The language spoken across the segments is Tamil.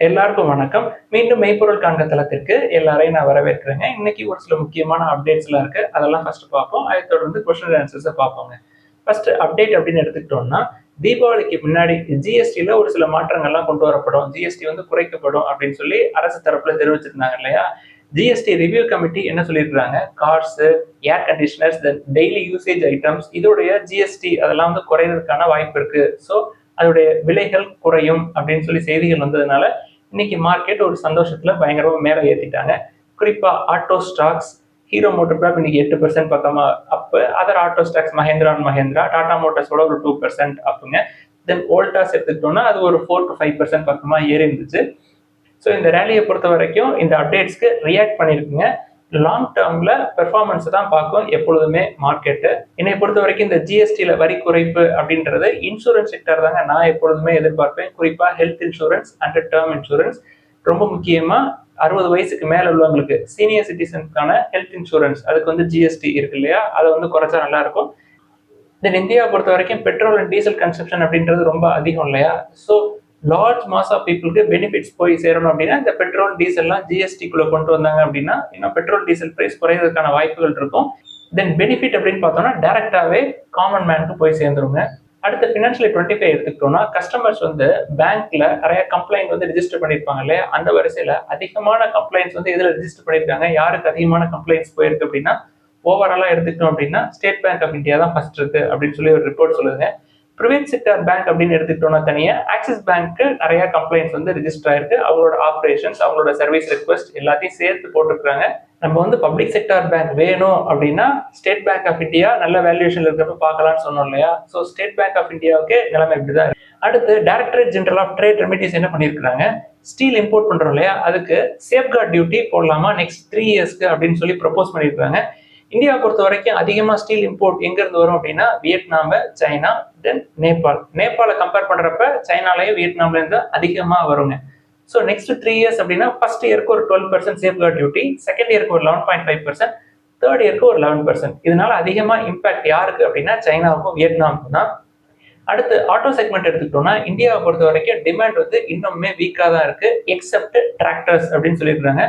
எல்லாருக்கும் வணக்கம். மீண்டும் மெய்ப்பொருள் காண்க தளத்திற்கு எல்லாரையும் நான் வரவேற்கிறேங்க. இன்னைக்கு ஒரு சில முக்கியமான அப்டேட்ஸ்லாம் இருக்கு. அதெல்லாம் ஃபர்ஸ்ட் பார்ப்போம். அதை தொடர்ந்து கொஸ்டின் அண்ட் ஆன்சர்ஸை பார்ப்போங்க. ஃபர்ஸ்ட் அப்டேட் அப்படின்னு எடுத்துக்கிட்டோம்னா, தீபாவளிக்கு முன்னாடி ஜிஎஸ்டியில் ஒரு சில மாற்றங்கள்லாம் கொண்டு வரப்படும். ஜிஎஸ்டி வந்து குறைக்கப்படும் அப்படின்னு சொல்லி அரசு தரப்புல தெரிவிச்சிருந்தாங்க இல்லையா? ஜிஎஸ்டி ரிவ்யூ கமிட்டி என்ன சொல்லியிருக்காங்க, கார்ஸ், ஏர் கண்டிஷனர்ஸ், தென் டெய்லி யூசேஜ் ஐட்டம்ஸ் இதோடைய ஜிஎஸ்டி அதெல்லாம் வந்து குறையிறதுக்கான வாய்ப்பு இருக்கு. ஸோ அதோடைய விலைகள் குறையும் அப்படின்னு சொல்லி செய்திகள் வந்ததுனால இன்னைக்கு மார்க்கெட் ஒரு சந்தோஷத்துல பயங்கரமா மேலே ஏற்றிட்டாங்க. குறிப்பா auto stocks, Hero Motor Corp இன்னைக்கு 8% பக்கமா up. Other auto stocks Mahindra and Mahindra, Tata மோட்டர்ஸோட ஒரு 2% அப்புங்க. தென் வோல்டாஸ் எடுத்துக்கிட்டோம்னா அது ஒரு 4 to 5% பக்கமா ஏறி இருந்துச்சு. ஸோ இந்த ரேலியை பொறுத்த வரைக்கும் இந்த அப்டேட்ஸ்க்கு ரியாக்ட் பண்ணியிருக்குங்க. லாங் டேர்ம்ல பெர்ஃபார்மன்ஸ் தான் பார்க்கும் எப்பொழுதுமே மார்க்கெட்டு. என்னை பொறுத்த வரைக்கும் இந்த ஜிஎஸ்டியில வரி குறைப்பு அப்படின்றது இன்சூரன்ஸ் செக்டர் தாங்க நான் எப்பொழுதுமே எதிர்பார்ப்பேன். குறிப்பா health insurance and term insurance. ரொம்ப முக்கியமா 60 வயசுக்கு மேல உள்ளவங்களுக்கு சீனியர் சிட்டிசன்ஸ்க்கான ஹெல்த் இன்சூரன்ஸ் அதுக்கு வந்து ஜிஎஸ்டி இருக்கு இல்லையா, அதை வந்து குறைச்சா நல்லா இருக்கும். தென் இந்தியாவை பொறுத்த வரைக்கும் பெட்ரோல் அண்ட் டீசல் கன்சப்ஷன் அப்படின்றது ரொம்ப அதிகம் இல்லையா? ஸோ லார்ஜ் மாஸ் ஆஃப் பீப்புளுக்கு பெனிஃபிட்ஸ் போய் சேரணும் அப்படின்னா இந்த பெட்ரோல் டீசல்லாம் ஜிஎஸ்டிக்குள்ள கொண்டு வந்தாங்க அப்படின்னா இன்னும் பெட்ரோல் டீசல் பிரைஸ் குறையிறதுக்கான வாய்ப்புகள் இருக்கும். தென் பெனிஃபிட் அப்படின்னு பார்த்தோம்னா டைரக்டாவே காமன் மேனுக்கு போய் சேர்ந்துருங்க. அடுத்த ஃபினான்ஷியல் 25 எடுத்துக்கிட்டோம்னா கஸ்டமர்ஸ் வந்து பேங்க்ல நிறைய கம்ப்ளைண்ட் வந்து ரிஜிஸ்டர் பண்ணியிருப்பாங்க இல்லையா, அந்த வரிசையில அதிகமான கம்ப்ளைண்ட்ஸ் வந்து எதில் ரிஜிஸ்டர் பண்ணியிருக்காங்க, யாருக்கு அதிகமான கம்ப்ளைண்ட்ஸ் போயிருக்கு அப்படின்னா ஓவராலா எடுத்துக்கிட்டோம் அப்படின்னா ஸ்டேட் பேங்க் ஆஃப் இந்தியா தான் ஃபர்ஸ்ட் இருக்கு அப்படின்னு சொல்லி ஒரு ரிப்போர்ட் சொல்லுங்க. பிரைவேட் செக்டர் பேங்க் அப்படின்னு எடுத்துக்கிட்டோம்னா தனியா ஆக்சிஸ் பேங்க்கு நிறைய கம்ப்ளைண்ட்ஸ் வந்து ரிஜிஸ்டர் ஆயிருக்கு. அவங்களோட ஆப்ரேஷன்ஸ், அவங்களோட சர்வீஸ் ரெக்வஸ்ட் எல்லாத்தையும் சேர்த்து போட்டுருக்காங்க. நம்ம வந்து பப்ளிக் செக்டார் பேங்க் வேணும் அப்படின்னா ஸ்டேட் பேங்க் ஆஃப் இந்தியா நல்ல வேல்யூஷன் இருக்கிறப்ப பார்க்கலாம்னு சொன்னோம் இல்லையா? ஸோ ஸ்டேட் பேங்க் ஆஃப் இந்தியாவுக்கு நிலைமை இப்படிதான். அடுத்து directorate general of trade remedies என்ன பண்ணியிருக்காங்க, ஸ்டீல் இம்போர்ட் பண்றோம் இல்லையா, அதுக்கு சேஃப்கார்ட் டியூட்டி போடலாமா நெக்ஸ்ட் 3 இயர்ஸ்க்கு அப்படின்னு சொல்லி ப்ரப்போஸ் பண்ணியிருக்காங்க. இந்தியாவை பொறுத்த வரைக்கும் அதிகமாக ஸ்டீல் இம்போர்ட் எங்கேருந்து வரும் அப்படின்னா வியட்நாம், சைனா, தென் நேபாள். நேபாளை கம்பேர் பண்ணுறப்ப சைனாலையும் வியட்நாம்ல இருந்து அதிகமாக வருங்க. ஸோ நெக்ஸ்ட் 3 இயர்ஸ் அப்படின்னா ஃபர்ஸ்ட் இயருக்கு ஒரு 12% சேஃப்கார்ட் டியூட்டி, செகண்ட் இயருக்கு ஒரு 11.5%, தேர்ட் இயருக்கு ஒரு 11%. இதனால அதிகமாக இம்பாக்ட் யாருக்கு அப்படின்னா சைனாவுக்கும் வியட்நாமுக்கும் தான். அடுத்து ஆட்டோ செக்மெண்ட் எடுத்துக்கிட்டோம்னா இந்தியாவை பொறுத்த வரைக்கும் டிமாண்ட் வந்து இன்னுமே வீக்காக தான் இருக்கு எக்ஸப்ட் டிராக்டர்ஸ் அப்படின்னு சொல்லியிருக்காங்க.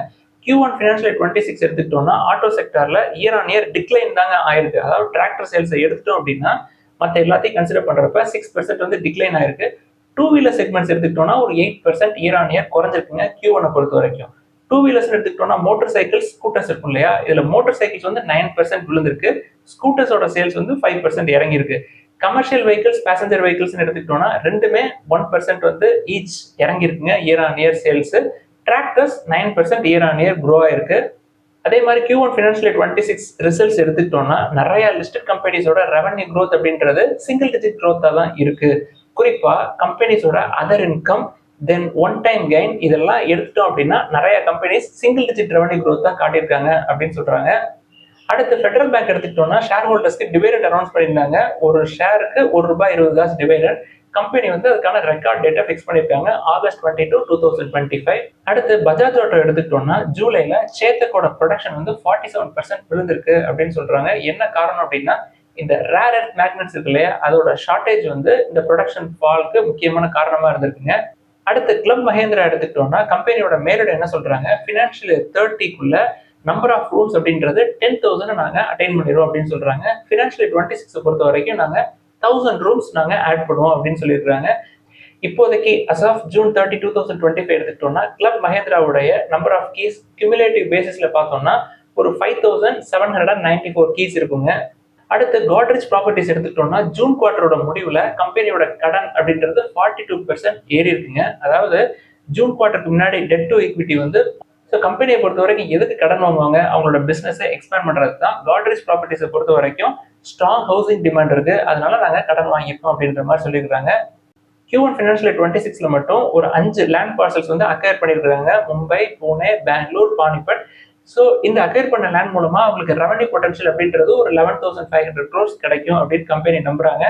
Q1 ஃபினான்ஷியல் 26 எடுத்துக்கிட்டோம்னா ஆட்டோ செக்டர்ல இயர் ஆன் இயர் டிக்ளைன் தாங்க ஆயிருக்கு. அதாவது டிராக்டர் சேல்ஸை எடுத்துட்டோம் அப்படின்னா மற்ற எல்லாத்தையும் கன்சிடர் பண்றப்ப 6% வந்து டிக்ளைன் ஆயிருக்கு. டூ வீலர் செக்மெண்ட்ஸ் எடுத்துக்கிட்டோம்னா ஒரு 8% இயர் ஆன் இயர் குறைஞ்சிருக்குங்க Q1 பொறுத்த வரைக்கும். டூ வீலர்ஸ் எடுத்துக்கிட்டோம்னா மோட்டர் சைக்கிள்ஸ், ஸ்கூட்டர்ஸ் இருக்கும் இல்லையா, இதுல மோட்டர் சைக்கிள்ஸ் வந்து 9% விழுந்திருக்கு, ஸ்கூட்டர்ஸோட சேல்ஸ் வந்து 5% இறங்கியிருக்கு. கமர்ஷியல் வெஹிக்கிள்ஸ், பேசஞ்சர் வெஹிக்கிள்ஸ் எடுத்துக்கிட்டோம்னா ரெண்டுமே 1% வந்து ஈச் இறங்கியிருக்குங்க year on year sales. Tractors 9% year on year grow ஆயிருக்கு. அதே மாதிரி Q1 ஃபினான்ஷியல் 26 ரிசல்ட்ஸ் எடுத்துக்கிட்டோம்னா நிறைய லிஸ்டட் கம்பெனிஸோட ரெவன்யூ க்ரோத் அப்படின்றது சிங்கிள் டிஜிட் க்ரோத்தா தான் இருக்கு. குறிப்பா கம்பெனிஸோட other income, then one time gain இதெல்லாம் எடுத்துட்டோம் அப்படின்னா நிறைய companies single digit revenue growth தான் காட்டியிருக்காங்க அப்படின்னு சொல்றாங்க. அடுத்து ஃபெடரல் பேங்க் எடுத்துக்கிட்டோம்னா ஷேர் ஹோல்டர்ஸ்க்கு டிவைடட் அனௌன்ஸ் பண்ணியிருந்தாங்க. ஒரு ஷேருக்கு ₹1 டிவைடட். கம்பெனி வந்து அதுக்கான ரெக்கார்ட் டேட்டா ஃபிக்ஸ் பண்ணியிருக்காங்க ஆகஸ்ட் 22, 2025. அடுத்து பஜாஜ் ஆட்டோ எடுத்துக்கிட்டோம்னா ஜூலைல சேத்தக்கோட ப்ரொடக்ஷன் வந்து 47% விழுந்திருக்கு அப்படின்னு சொல்றாங்க. என்ன காரணம் அப்படின்னா இந்த ரேர் எர்த் மேக்னட்ஸ் இருக்கு இல்லையா, அதோட ஷார்டேஜ் வந்து இந்த ப்ரொடக்ஷன் ஃபால்க்கு முக்கியமான காரணமா இருந்திருக்குங்க. அடுத்து கிளப் மஹேந்திரா எடுத்துக்கிட்டோம்னா கம்பெனியோட மேலிடம் என்ன சொல்றாங்க, ஃபினான்ஷியல் 30க்குள்ள நம்பர் ஆஃப் ரூம்ஸ் அப்படின்றது 10,000 நாங்க அட்டைன் பண்ணிடுவோம் அப்படின்னு சொல்றாங்க. ஃபினான்ஷியல் 26 பொறுத்த வரைக்கும் நாங்க 1000 ரூம்ஸ் நாங்க ஆட் பண்ணுவோம் அப்படின்னு சொல்லியிருக்காங்க. இப்போதைக்கு as of June 30, 2025 எடுத்துக்கிட்டோம்னா கிளப் மஹேந்திராவுடைய நம்பர் ஆஃப் கீஸ் கியூமுலேட்டிவ் பேசிஸ்ல பார்த்தோம்னா ஒரு 5794 கீஸ் இருக்குங்க. அடுத்து கோட்ரேஜ் ப்ராப்பர்ட்டிஸ் எடுத்துக்கிட்டோம்னா ஜூன் குவார்டரோட முடிவுல கம்பெனியோட கடன் அப்படின்றது 42% ஏறி இருக்குங்க. அதாவது ஜூன் குவார்டருக்கு முன்னாடி டெட் டு ஈக்விட்டி வந்து ஸோ கம்பெனியை பொறுத்த வரைக்கும் எதுக்கு கடன் வாங்குவாங்க, அவங்களோட பிசினஸை எக்ஸ்பேண்ட் பண்றதுக்கு தான். கோட்ரேஜ் ப்ராப்பர்ட்டிஸை பொறுத்த வரைக்கும் ஸ்ட்ராங் ஹவுசிங் டிமாண்ட் இருக்கு, அதனால நாங்கள் கடன் வாங்கியிருக்கோம் அப்படின்ற மாதிரி சொல்லியிருக்காங்க. Q1 ஃபினான்ஷியல் 26 மட்டும் ஒரு 5 லேண்ட் பார்சல்ஸ் வந்து அக்வயர் பண்ணியிருக்காங்க, மும்பை, பூனே, பெங்களூர், பானிபட். ஸோ இந்த அக்வயர் பண்ண லேண்ட் மூலமா அவங்களுக்கு ரெவன்யூ பொட்டன்ஷியல் அப்படின்றது ஒரு 11,500 crores கிடைக்கும் அப்படின்னு கம்பெனி நம்புறாங்க.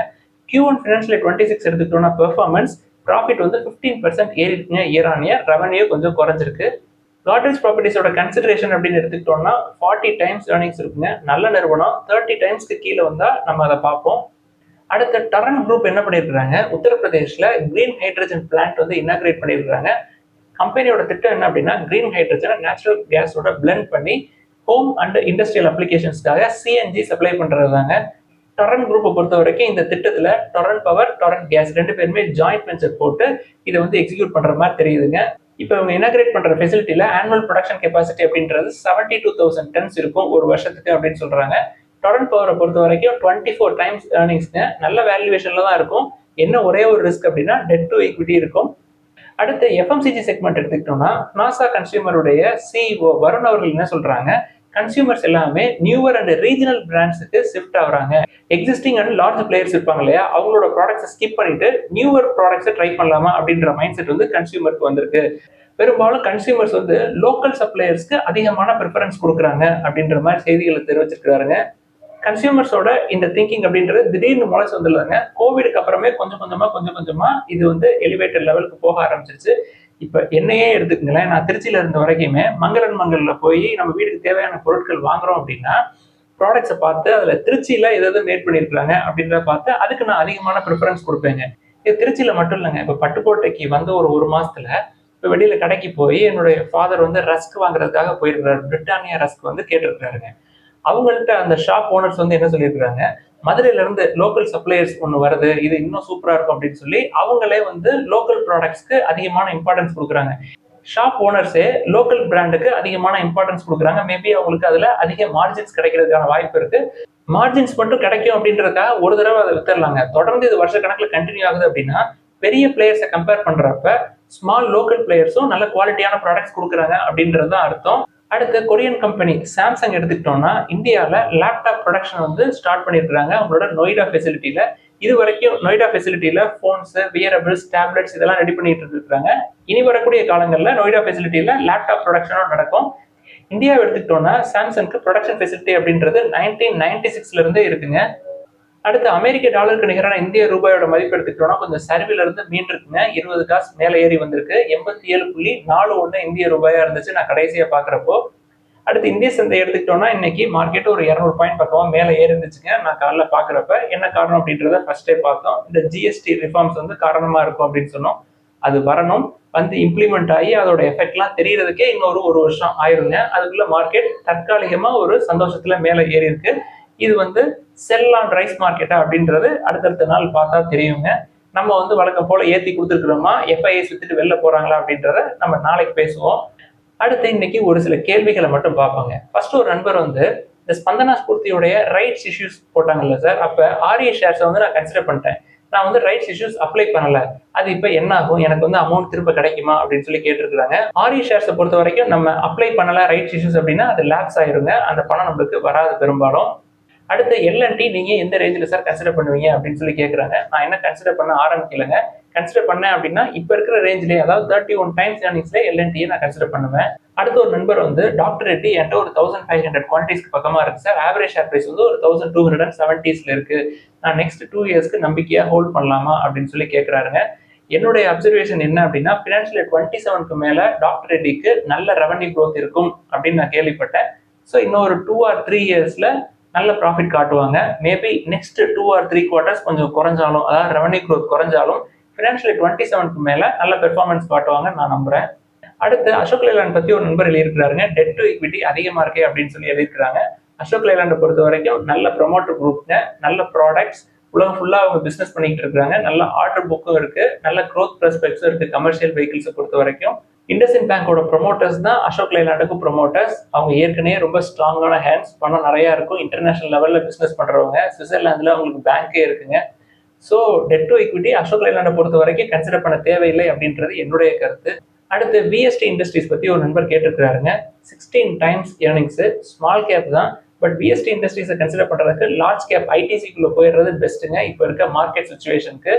Q1 ஃபினான்ஷியல் 26 எடுத்துக்கிட்டோம்னா பெர்ஃபார்மன்ஸ் ப்ராஃபிட் வந்து 15% ஏறி இருக்குங்க இயர் ஆன் இயர், ரெவன்யூ கொஞ்சம் குறைஞ்சிருக்கு. காட்ரேஜ் ப்ராப்பர்ட்டிஸோட கன்சிடரேஷன் அப்படின்னு எடுத்துக்கிட்டோம்னா 40 டைம்ஸ் ஏர்னிங்ஸ் இருக்குங்க. நல்ல நிறுவனம் 30 டைம்ஸ்க்கு கீழே வந்தா நம்ம அதை பார்ப்போம். அடுத்த டரன் குரூப் என்ன பண்ணியிருக்காங்க, உத்தரப்பிரதேஷ்ல கிரீன் ஹைட்ரஜன் பிளான்ட் வந்து இனாகிரேட் பண்ணியிருக்காங்க. கம்பெனியோட திட்டம் என்ன அப்படின்னா கிரீன் ஹைட்ரஜனை நேச்சுரல் கேஸோட பிளெண்ட் பண்ணி ஹோம் அண்ட் இண்டஸ்ட்ரியல் அப்ளிகேஷன்ஸ்க்காக சிஎன்ஜி சப்ளை பண்றது தாங்க. டொரண்ட் குரூப்பை பொறுத்த வரைக்கும் இந்த திட்டத்துல டொரண்ட் பவர், டொரண்ட் கேஸ் ரெண்டு பேருமே ஜாயிண்ட் வெஞ்சர் போட்டு இதை வந்து எக்ஸிக்யூட் பண்ற மாதிரி தெரியுதுங்க. இப்போ இவங்க இனாகிரேட் பண்ற ஃபெசிலிட்டியில ஆனுவல் ப்ரொடக்ஷன் கெப்பாசிட்டி அப்படின்றது 72,000 டன்ஸ் இருக்கும் ஒரு வருஷத்துக்கு அப்படின்னு சொல்றாங்க. டொரண்ட் பவரை பொறுத்த வரைக்கும் 24 டைம்ஸ் ஏர்னிங்ஸ்ங்க. நல்ல வேல்யூவேஷன்ல தான் இருக்கும். என்ன ஒரே ஒரு ரிஸ்க் அப்படின்னா டெட் டு ஈக்விட்டி இருக்கும். அடுத்து எஃப்எம்சிஜி செக்மெண்ட் எடுத்துக்கிட்டோம்னா நாசா கன்சியூமருடைய சிஇஓ வருண் அவர்கள் என்ன சொல்றாங்க, கன்சியூமர்ஸ் எல்லாமே நியூவர் அண்ட் ரீஜனல் பிராண்ட்ஸுக்கு ஷிஃப்ட் ஆகுறாங்க. எக்ஸிஸ்டிங் அண்ட் லார்ஜ் பிளேயர்ஸ் இருப்பாங்க இல்லையா, அவங்களோட ப்ராடக்ட்ஸை ஸ்கிப் பண்ணிட்டு நியூவர் ப்ராடக்ட்ஸை ட்ரை பண்ணலாமா அப்படின்ற மைண்ட் செட் வந்து கன்சியூமருக்கு வந்திருக்கு. பெரும்பாலும் கன்சியூமர்ஸ் வந்து லோக்கல் சப்ளையர்ஸ்க்கு அதிகமான ப்ரிஃபரன்ஸ் கொடுக்குறாங்க அப்படின்ற மாதிரி செய்திகளை தெரிவிச்சிருக்காருங்க. கன்சியூமர்ஸோட இந்த திங்கிங் அப்படின்றது திடீர்னு முளைச்சு வந்துடலாங்க. கோவிடுக்கு அப்புறமே கொஞ்சம் கொஞ்சமா இது வந்து எலிவேட்டட் லெவலுக்கு போக ஆரம்பிச்சிருச்சு. இப்ப என்னையே எடுத்துக்கங்களேன், நான் திருச்சியில இருந்த வரைக்குமே மங்கல்ல போய் நம்ம வீட்டுக்கு தேவையான பொருட்கள் வாங்குறோம் அப்படின்னா ப்ராடக்ட்ஸை பார்த்து அதுல திருச்சியில எதாவது மேட் பண்ணிருக்காங்க அப்படின்றத பார்த்து அதுக்கு நான் அதிகமான ப்ரிஃபரன்ஸ் கொடுப்பேங்க. இது திருச்சியில மட்டும் இல்லைங்க, இப்ப பட்டுக்கோட்டைக்கு வந்து ஒரு மாசத்துல இப்ப வெளியில கடைக்கு போய் என்னுடைய ஃபாதர் வந்து ரஸ்க் வாங்குறதுக்காக போயிருக்கிறாரு. பிரிட்டானியா ரஸ்க் வந்து கேட்டிருக்கிறாருங்க. அவங்கள்ட்ட அந்த ஷாப் ஓனர்ஸ் வந்து என்ன சொல்லியிருக்காங்க, மதுரையில இருந்து லோக்கல் சப்ளையர்ஸ் ஒன்று வருது, இது இன்னும் சூப்பரா இருக்கும் அப்படின்னு சொல்லி அவங்களே வந்து லோக்கல் ப்ராடக்ட்ஸ்க்கு அதிகமான இம்பார்ட்டன்ஸ் கொடுக்குறாங்க. ஷாப் ஓனர்ஸே லோக்கல் பிராண்டுக்கு அதிகமான இம்பார்ட்டன்ஸ் கொடுக்குறாங்க. மேபி அவங்களுக்கு அதுல அதிக மார்ஜின்ஸ் கிடைக்கிறதுக்கான வாய்ப்பு இருக்கு. மார்ஜின்ஸ் மட்டும் கிடைக்கும் அப்படின்றதுக்காக ஒரு தடவை அதை வித்துடலாங்க. தொடர்ந்து இது வருஷ கணக்கில் கண்டினியூ ஆகுது அப்படின்னா பெரிய பிளேயர்ஸை கம்பேர் பண்றப்ப ஸ்மால் லோக்கல் பிளேயர்ஸும் நல்ல குவாலிட்டியான ப்ராடக்ட்ஸ் கொடுக்குறாங்க அப்படின்றது தான் அர்த்தம். அடுத்து கொரியன் கம்பெனி சாம்சங் எடுத்துக்கிட்டோம்னா இந்தியாவில் லேப்டாப் ப்ரொடக்ஷன் வந்து ஸ்டார்ட் பண்ணியிருக்காங்க அவங்களோட நொய்டா ஃபெசிலிட்டியில. இது வரைக்கும் நொய்டா ஃபெசிலிட்டியில ஃபோன்ஸ், வியரபிள்ஸ், டேப்லெட்ஸ் இதெல்லாம் ரெடி பண்ணிட்டு இருக்காங்க. இனி வரக்கூடிய காலங்களில் நொய்டா ஃபெசிலிட்டியில லேப்டாப் ப்ரொடக்ஷனும் நடக்கும். இந்தியாவை எடுத்துக்கிட்டோம்னா சாம்சங்க்கு ப்ரொடக்ஷன் ஃபெசிலிட்டி அப்படின்றது 1996ல இருந்தே இருக்குங்க. அடுத்து அமெரிக்க டாலருக்கு நிகரான இந்திய ரூபாயோட மதிப்பு எடுத்துக்கிட்டோம்னா கொஞ்சம் சரிவில் இருந்து மீன் இருக்குங்க. 20 காசு மேலே ஏறி வந்திருக்கு. 87.41 இந்திய ரூபாயா இருந்துச்சு நான் கடைசியா பாக்குறப்போ. அடுத்து இந்திய சந்தை எடுத்துக்கிட்டோம்னா இன்னைக்கு மார்க்கெட் ஒரு 200 பாயிண்ட் பக்கமா மேலே ஏறி இருந்துச்சுங்க நான் காலைல பாக்குறப்ப. என்ன காரணம் அப்படின்றத ஃபர்ஸ்டே பார்த்தோம். இந்த ஜிஎஸ்டி ரிஃபார்ம்ஸ் வந்து காரணமா இருக்கும் அப்படின்னு சொன்னோம். அது வரணும், வந்து இம்ப்ளிமெண்ட் ஆகி அதோட எஃபெக்ட்லாம் தெரியறதுக்கே இன்னொரு ஒரு வருஷம் ஆயிருங்க. அதுக்குள்ள மார்க்கெட் தற்காலிகமா ஒரு சந்தோஷத்துல மேலே ஏறி இருக்கு. இது வந்து செல் ஆன் ரைஸ் மார்க்கெட்டா அப்படின்றது அடுத்தடுத்த நாள் பார்த்தா தெரியுங்க. நம்ம வந்து வழக்கம் போல ஏத்தி கொடுத்துருக்கிறோமா, எஃப்ஐஎஸ் வித்துட்டு வெளில போறாங்களா அப்படின்றத நம்ம நாளைக்கு பேசுவோம். அடுத்து இன்னைக்கு ஒரு சில கேள்விகளை மட்டும் பார்ப்போங்க. ஃபர்ஸ்ட் ஒரு நண்பர் வந்து இந்த ஸ்பந்தனா ஸ்பூர்த்தியுடைய ரைட்ஸ் இஷ்யூஸ் போட்டாங்கல்ல சார், அப்ப ஆர்ஏ ஷேர்ஸை வந்து நான் கன்சிடர் பண்ணிட்டேன். நான் வந்து ரைட்ஸ் இஷ்யூஸ் அப்ளை பண்ணல, அது இப்ப என்ன ஆகும், எனக்கு வந்து அமௌண்ட் திரும்ப கிடைக்குமா அப்படின்னு சொல்லி கேட்டிருக்காங்க. ஆர்ஏ ஷேர்ஸை பொறுத்த வரைக்கும் நம்ம அப்ளை பண்ணல ரைட்ஸ் இஷ்யூஸ் அப்படின்னா அது லேப்ஸ் ஆயிருங்க, அந்த பணம் நம்மளுக்கு வராது பெரும்பாலும். அடுத்து எல்என்டி நீங்க எந்த ரேஞ்சில் சார் கன்சிடர் பண்ணுவீங்க அப்படின்னு சொல்லி கேட்குறாங்க. நான் என்ன கன்சிடர் பண்ண ஆரம்பிக்கலைங்க. கன்சிடர் பண்ணேன் அப்படின்னா இப்போ இருக்கிற ரேஞ்சிலே, அதாவது 31 டைம்ஸ் ஏர்னிங்ஸ்ல எல்என்டியை நான் கன்சிடர் பண்ணுவேன். அடுத்து ஒரு நண்பர் வந்து டாக்டர் ரெட்டி என்கிட்ட ஒரு 1500 குவான்டிட்டிஸ்க்கு பக்கமா இருக்கு சார், ஆவரேஜ் ஷேர் பிரைஸ் வந்து ஒரு 1270s இருக்கு, நான் நெக்ஸ்ட் 2 இயர்ஸ்க்கு நம்பிக்கையா ஹோல்ட் பண்ணலாமா அப்படின்னு சொல்லி கேட்குறாருங்க. என்னுடைய அப்சர்வேஷன் என்ன அப்படின்னா ஃபினான்ஷியல் 27க்கு மேல டாக்டர் ரெட்டிக்கு நல்ல ரெவன்யூ க்ரோத் இருக்கும் அப்படின்னு நான் கேள்விப்பட்டேன். ஸோ இன்னும் ஒரு 2 or 3 இயர்ஸ்ல நல்ல ப்ராஃபிட் காட்டுவாங்க. மேபி நெக்ஸ்ட் 2 or 3 குவார்டர்ஸ் கொஞ்சம் குறைஞ்சாலும், அதாவது ரெவன்யூ க்ரோத் குறைஞ்சாலும் ஃபினான்ஷியல் 27க்கு மேல நல்ல பெர்ஃபார்மன்ஸ் காட்டுவாங்க நான் நம்புறேன். அடுத்து அசோக் லேலாண்ட் பத்தி ஒரு நண்பர் எழுதியிருக்கிறாருங்க. டெட் டு ஈக்விட்டி அதிகமா இருக்கே அப்படின்னு சொல்லி எழுதியிருக்காங்க. அசோக் லேலாண்டை பொறுத்த வரைக்கும் நல்ல ப்ரொமோட்டர் குரூப்ங்க, நல்ல ப்ராடக்ட்ஸ், உலகம் ஃபுல்லா அவங்க பிசினஸ் பண்ணிட்டு இருக்காங்க, நல்ல ஆர்டர் புக்கும் இருக்கு, நல்ல க்ரோத் ப்ராஸ்பெக்ட்ஸும் இருக்கு. கமர்ஷியல் வெஹிக்கிள்ஸை பொறுத்த வரைக்கும் இண்டஸ்இண்ட் பேங்கோட ப்ரொமோட்டர்ஸ் தான் அசோக் லேலாண்டுக்கும் ப்ரொமோட்டர்ஸ். அவங்க ஏற்கனவே ரொம்ப ஸ்ட்ராங்கான ஹேண்ட்ஸ், பணம் நிறைய இருக்கும், இன்டர்நேஷனல் லெவல்ல பிசினஸ் பண்றவங்க. சுவிட்சர்லாந்துல அவங்களுக்கு பேங்கே இருக்குங்க. So debt to equity Ashok லேலாண்டை பொறுத்த வரைக்கும் கன்சிடர் பண்ண தேவையில்லை அப்படின்றது என்னுடைய கருத்து. அடுத்து விஎஸ்டி இண்டஸ்ட்ரீஸ் பத்தி ஒரு நண்பர் கேட்டிருக்கிறாருங்க. 16 டைம்ஸ் ஏர்னிங்ஸ், ஸ்மால் கேப் தான், பட் விஎஸ்டி இண்டஸ்ட்ரீஸை கன்சிடர் பண்றதுக்கு லார்ஜ் கேப் ஐடிசிக்குள்ள போயிடுறது பெஸ்ட்டுங்க இப்போ இருக்க மார்க்கெட் சுச்சுவேஷனுக்கு.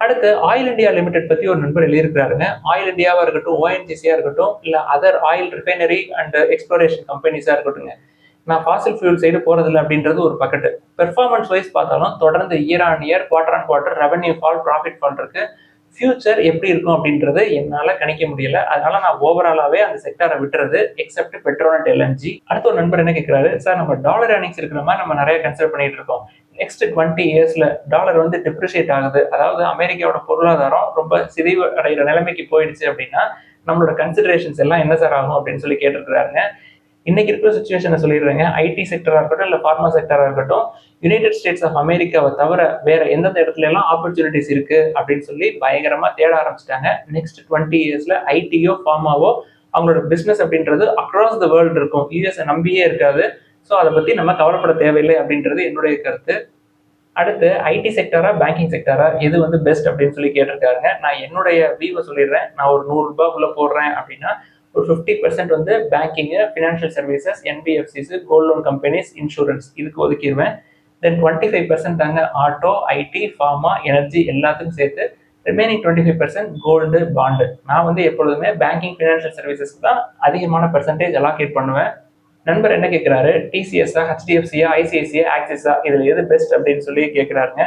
அடுத்து ஆயில் இந்தியா லிமிடெட் பத்தி ஒரு நண்பர் எழுதியிருக்கிறாருங்க. ஆயில் இந்தியாவா இருக்கட்டும், ஓஎன்ஜிசியா இருக்கட்டும், இல்ல other oil refinery and exploration கம்பெனிஸா இருக்கட்டும், நான் ஃபாசில் ஃபியூல் சைடு போறதில்லை அப்படின்றது ஒரு பக்கெட்டு. பெர்ஃபார்மன்ஸ் வைஸ் பார்த்தாலும் தொடர்ந்து year on year, quarter on quarter revenue fall, profit fall இருக்கு. ஃபியூச்சர் எப்படி இருக்கும் அப்படின்றது என்னால கணிக்க முடியல. அதனால நான் ஓவராலாவே அந்த செக்டரை விட்டுறது, எக்ஸப்ட் பெட்ரோனட் எல்என்ஜி. அடுத்த ஒரு நண்பர் என்ன கேட்கிறாரு, சார் நம்ம டாலர் ஏர்னிங்ஸ் இருக்கிற மாதிரி நம்ம நிறைய கன்சிடர் பண்ணிட்டு இருக்கோம். நெக்ஸ்ட் 20 இயர்ஸ்ல டாலர் வந்து டிப்ரிஷியேட் ஆகுது, அதாவது அமெரிக்காவோட பொருளாதாரம் ரொம்ப சிதைவு அடைகிற நிலைமைக்கு போயிடுச்சு அப்படின்னா நம்மளோட கன்சிடரேஷன்ஸ் எல்லாம் என்ன சார் ஆகும் அப்படின்னு சொல்லி கேட்டிருக்கிறாருங்க. இன்னைக்கு இருக்கிற சுச்சுவேஷனை சொல்லிடுறேங்க. ஐடி செக்டரா இருக்கட்டும் இல்லை ஃபார்மா செக்டரா இருக்கட்டும், யுனைடெட் ஸ்டேட்ஸ் ஆஃப் அமெரிக்காவை தவிர வேற எந்தெந்த இடத்துல எல்லாம் ஆப்பர்ச்சுனிட்டிஸ் இருக்கு அப்படின்னு சொல்லி பயங்கரமா தேட ஆரம்பிச்சிட்டாங்க. நெக்ஸ்ட் 20 இயர்ஸ்ல ஐடியோ ஃபார்மாவோ அவங்களோட பிசினஸ் அப்படின்றது அக்ராஸ் த வேர்ல்டு இருக்கும். யூஎஸ்ஐ நம்பியே இருக்காது. ஸோ அதை பத்தி நம்ம கவலைப்பட தேவையில்லை அப்படின்றது என்னுடைய கருத்து. அடுத்து ஐடி செக்டரா பேங்கிங் செக்டரா எது வந்து பெஸ்ட் அப்படின்னு சொல்லி கேட்டிருக்காருங்க. நான் என்னுடைய வியூவை சொல்லிடுறேன். நான் ஒரு 100 ரூபாய் உள்ள போடுறேன் அப்படின்னா ஒரு 50% வந்து banking, financial services, NBFCs, gold loan companies, insurance இதுக்கு ஒதுக்கிடுவேன். தென் 25% தாங்க ஆட்டோ, ஐடி, ஃபார்மா, எனர்ஜி எல்லாத்துக்கும் சேர்த்து. Remaining 25% gold, bond. நான் வந்து எப்பொழுதுமே பேங்கிங், ஃபினான்ஷியல் சர்வீசஸ்க்கு தான் அதிகமான பெர்சன்டேஜ் அலாகேட் பண்ணுவேன். நண்பர் என்ன கேட்கிறாரு, டிசிஎஸ்ஆ, ஹெச்டிஎஃப்சியா, ஐசிஐசிஐ, ஆக்சிஸா இதுல எது பெஸ்ட் அப்படின்னு சொல்லி கேட்கிறாருங்க.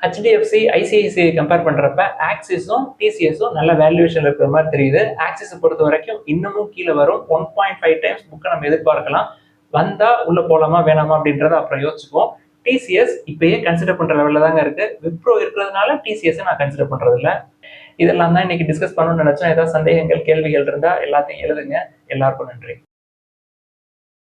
ஹெச்டிஎஃப்சி, ஐசிஐசிஐ கம்பேர் பண்றப்ப ஆக்சிஸும் டிசிஎஸும் நல்ல வேல்யூவேஷன் இருக்கிற மாதிரி தெரியுது. ஆக்சிஸை பொறுத்த வரைக்கும் இன்னமும் கீழே வரும். 1.5 டைம்ஸ் புக்கை நம்ம எதிர்பார்க்கலாம். வந்தா உள்ள போலாமா வேணாமா அப்படின்றத அப்புறம் யோசிச்சுப்போம். டிசிஎஸ் இப்பயே கன்சிடர் பண்ற லெவல்ல தாங்க இருக்கு. விப்ரோ இருக்கிறதுனால டிசிஎஸ் நான் கன்சிடர் பண்றது இல்லை. இதெல்லாம் தான் இன்னைக்கு டிஸ்கஸ் பண்ணணும்னு நினைச்சோம். ஏதாவது சந்தேகங்கள், கேள்விகள் இருந்தா எல்லாத்தையும் எழுதுங்க. எல்லாருக்கும் நன்றி.